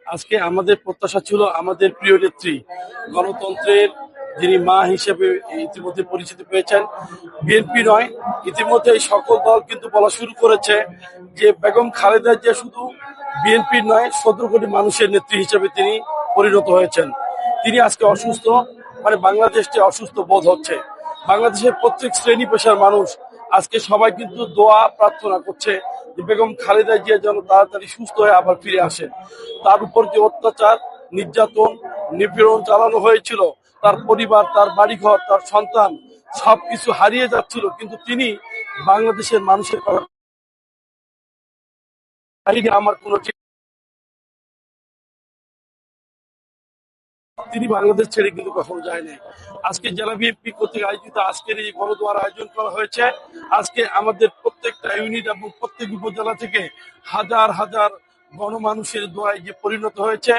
আজকে আমাদের প্রত্যাশা ছিল আমাদের প্রিয় নেত্রী, গণতন্ত্রের যিনি মা হিসেবে ইতিমধ্যে পরিচিতি পেয়েছেন, বিএনপি নয়, ইতিমধ্যে এই সকল দল কিন্তু বলা শুরু করেছে যে বেগম খালেদা জিয়া শুধু বিএনপির নয়, 17 কোটি মানুষের নেত্রী হিসেবে তিনি পরিণত হয়েছেন। তিনি আজকে অসুস্থ, মানে বাংলাদেশকে অসুস্থ বোধ হচ্ছে। বাংলাদেশের প্রত্যেক শ্রেণী পেশার মানুষ আজকে সবাই কিন্তু দোয়া প্রার্থনা করছে যে বেগম খালেদা জিয়া যেন তাড়াতাড়ি সুস্থ হয়ে আবার ফিরে আসেন। তার উপর যে অত্যাচার, নির্যাতন, নিপীড়ন চালানো হয়েছিল, তার পরিবার, তার বাড়িঘর, তার সন্তান সবকিছু হারিয়ে যাচ্ছিল, কিন্তু তিনি বাংলাদেশের মানুষের কথা আমার কোনো, তিনি বাংলাদেশ ছেড়ে কিন্তু কখনো যায় নাই। আজকে জেলা বিএনপি কর্তৃক আয়োজিত আজকের এই গণদোয়ার আয়োজন করা হয়েছে। আজকে আমাদের প্রত্যেকটা ইউনিট এবং প্রত্যেক উপজেলা থেকে হাজার হাজার গণমানুষের দোয়ায় যে পরিণত হয়েছে।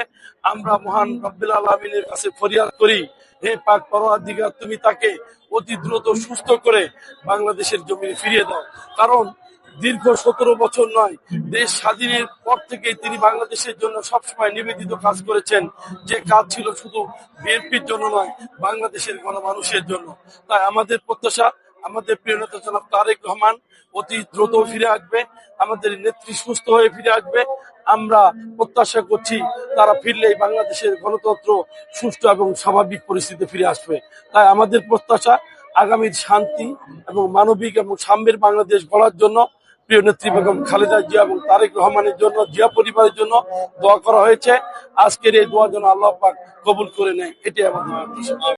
আমরা মহান রব্বুল আলামিনের কাছে ফরিয়াদ করি, হে পাক পরওয়ারদিগার, তুমি তাকে অতি দ্রুত সুস্থ করে বাংলাদেশের জমিনে ফিরিয়ে দাও। কারণ দীর্ঘ 17 বছর নয়, দেশ স্বাধীনের পর থেকে তিনি বাংলাদেশের জন্য সবসময় নিবেদিত কাজ করেছেন, যে কাজ ছিল শুধু বিএনপির জন্য নয়, বাংলাদেশের গণমানুষের জন্য। তাই আমাদের প্রত্যাশা আমাদের প্রিয় নেতা জনাব তারেক রহমান অতি দ্রুত ফিরে আসবে, আমাদের নেত্রী সুস্থ হয়ে ফিরে আসবে। আমরা প্রত্যাশা করছি তারা ফিরলেই বাংলাদেশের গণতন্ত্র সুষ্ঠু এবং স্বাভাবিক পরিস্থিতি ফিরে আসবে। তাই আমাদের প্রত্যাশা আগামীর শান্তি এবং মানবিক এবং সাম্যের বাংলাদেশ গড়ার জন্য প্রিয় নেত্রী বেগম খালেদা জিয়া এবং তারেক রহমানের জন্য, জিয়া পরিবারের জন্য দোয়া করা হয়েছে। আজকের এই দোয়া যেন আল্লাহ পাক কবুল করে নেয়, এটাই আমাদের প্রত্যাশা।